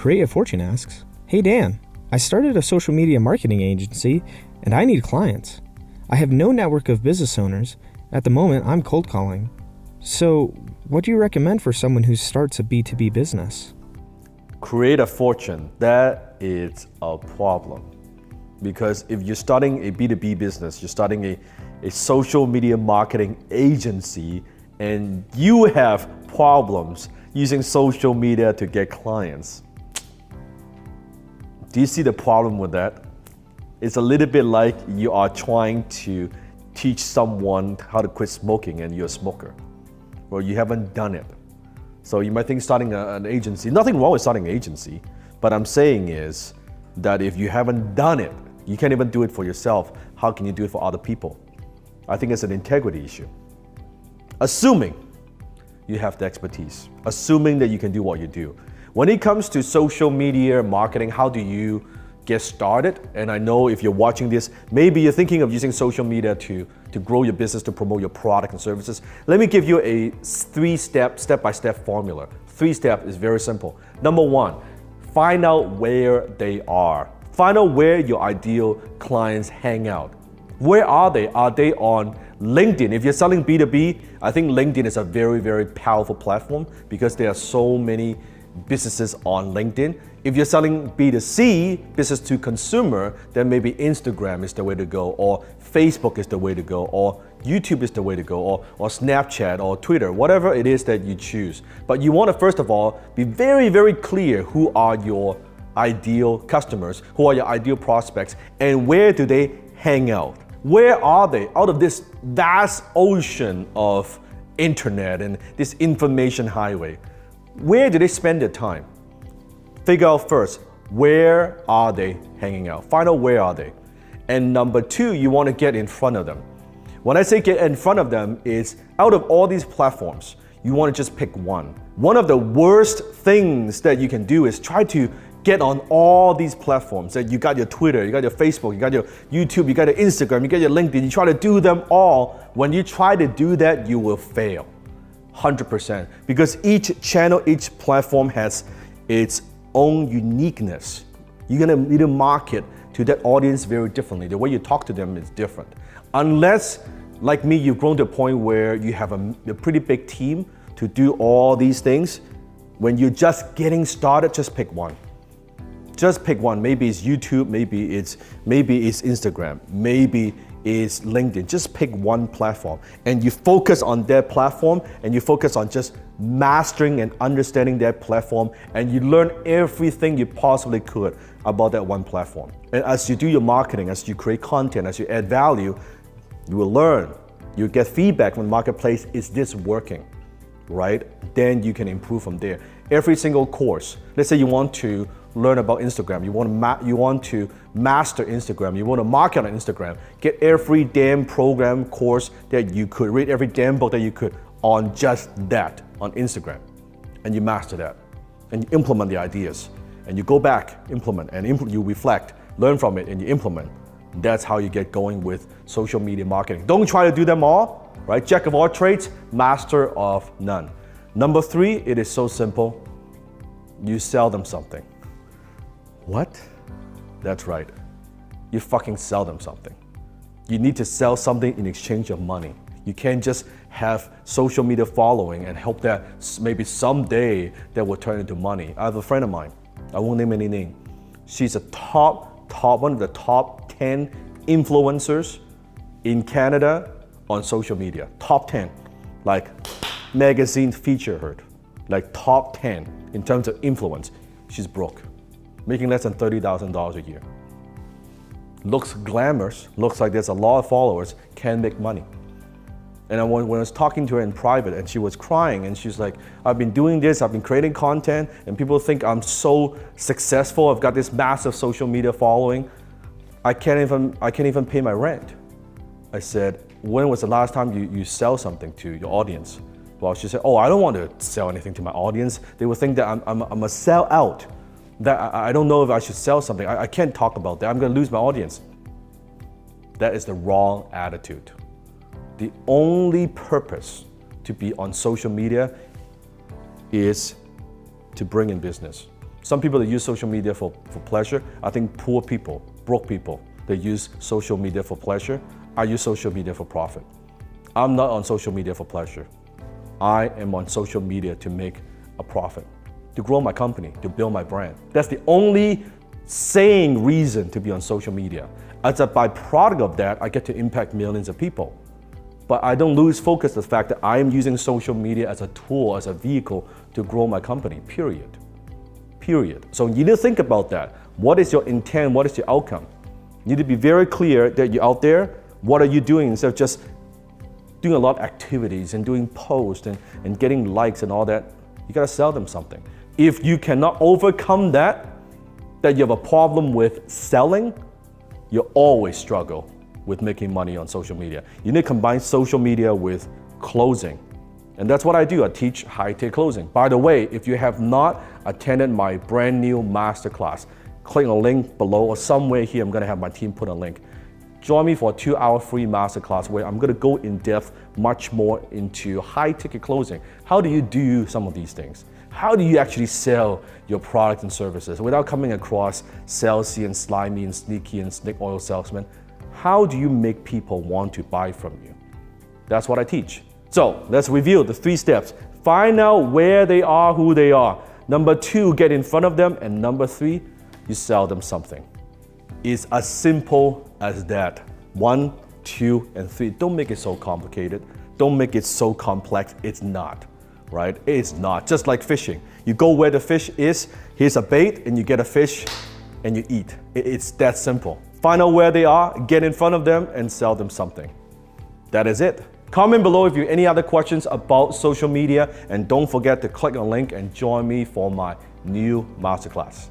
Create a Fortune asks, "Hey Dan, I started a social media marketing agency and I need clients. I have no network of business owners. At the moment, I'm cold calling. So, what do you recommend for someone who starts a B2B business?" Create a fortune, that is a problem. Because if you're starting a B2B business, you're starting a social media marketing agency, and you have problems using social media to get clients. Do you see the problem with that? It's a little bit like you are trying to teach someone how to quit smoking and you're a smoker. Well, you haven't done it. So you might think starting an agency, nothing wrong with starting an agency, but I'm saying is that if you haven't done it, you can't even do it for yourself, how can you do it for other people? I think it's an integrity issue. Assuming you have the expertise, assuming that you can do what you do. When it comes to social media marketing, how do you get started? And I know if you're watching this, maybe you're thinking of using social media to grow your business, to promote your product and services. Let me give you a step-by-step formula. 3 steps is very simple. Number 1, find out where they are. Find out where your ideal clients hang out. Where are they? Are they on LinkedIn? If you're selling B2B, I think LinkedIn is a very, very powerful platform because there are so many businesses on LinkedIn. If you're selling B2C, business to consumer, then maybe Instagram is the way to go, or Facebook is the way to go, or YouTube is the way to go, or Snapchat or Twitter, whatever it is that you choose. But you want to first of all be very, very clear who are your ideal customers, who are your ideal prospects, and where do they hang out? Where are they out of this vast ocean of internet and this information highway? Where do they spend their time? Figure out first, where are they hanging out? Find out where are they. And number 2, you want to get in front of them. When I say get in front of them, is out of all these platforms, you want to just pick one. One of the worst things that you can do is try to get on all these platforms. That you got your Twitter, you got your Facebook, you got your YouTube, you got your Instagram, you got your LinkedIn. You try to do them all. When you try to do that, you will fail. 100%. Because each channel, each platform has its own uniqueness. You're gonna need to market to that audience very differently. The way you talk to them is different. Unless, like me, you've grown to a point where you have a pretty big team to do all these things. When you're just getting started, just pick one. Just pick one. Maybe it's YouTube, maybe it's Instagram, maybe it's LinkedIn. Just pick one platform and you focus on that platform and you focus on just mastering and understanding that platform, and you learn everything you possibly could about that one platform. And as you do your marketing, as you create content, as you add value, you will learn. You get feedback from the marketplace, is this working, right? Then you can improve from there. Every single course, let's say you want to learn about Instagram, you want to master Instagram, you want to market on Instagram, get every damn program course that you could, read every damn book that you could on just that, on Instagram, and you master that, and you implement the ideas, and you go back, implement, and you reflect, learn from it, and you implement. That's how you get going with social media marketing. Don't try to do them all, right? Jack of all trades, master of none. Number 3, it is so simple. You sell them something. What? That's right. You fucking sell them something. You need to sell something in exchange of money. You can't just have social media following and hope that maybe someday that will turn into money. I have a friend of mine, I won't name any name. She's a one of the top 10 influencers in Canada on social media. Top 10, like magazine feature her, like top 10 in terms of influence. She's broke, making less than $30,000 a year. Looks glamorous, looks like there's a lot of followers, can make money. And when I was talking to her in private and she was crying and she's like, I've been doing this, I've been creating content and people think I'm so successful, I've got this massive social media following, I can't even pay my rent. I said, when was the last time you sell something to your audience? Well, she said, oh, I don't want to sell anything to my audience. They would think that I'm a sellout, that I don't know if I should sell something. I can't talk about that, I'm gonna lose my audience. That is the wrong attitude. The only purpose to be on social media is to bring in business. Some people that use social media for pleasure. I think poor people, broke people, they use social media for pleasure. I use social media for profit. I'm not on social media for pleasure. I am on social media to make a profit, to grow my company, to build my brand. That's the only sane reason to be on social media. As a byproduct of that, I get to impact millions of people. But I don't lose focus of the fact that I am using social media as a tool, as a vehicle to grow my company, period. So you need to think about that. What is your intent? What is your outcome? You need to be very clear that you're out there. What are you doing instead of just doing a lot of activities and doing posts and getting likes and all that? You gotta sell them something. If you cannot overcome that you have a problem with selling, you'll always struggle with making money on social media. You need to combine social media with closing. And that's what I do. I teach high-ticket closing. By the way, if you have not attended my brand new masterclass, click on the link below or somewhere here. I'm gonna have my team put a link. Join me for a 2-hour free masterclass where I'm gonna go in depth much more into high-ticket closing. How do you do some of these things? How do you actually sell your products and services without coming across salesy and slimy and sneaky and snake oil salesman? How do you make people want to buy from you? That's what I teach. So let's review the 3 steps. Find out where they are, who they are. Number 2, get in front of them. And number 3, you sell them something. It's as simple as that. 1, 2, and 3. Don't make it so complicated. Don't make it so complex. It's not, right? It's not. Just like fishing. You go where the fish is, here's a bait, and you get a fish, and you eat. It's that simple. Find out where they are, get in front of them, and sell them something. That is it. Comment below if you have any other questions about social media, and don't forget to click on the link and join me for my new masterclass.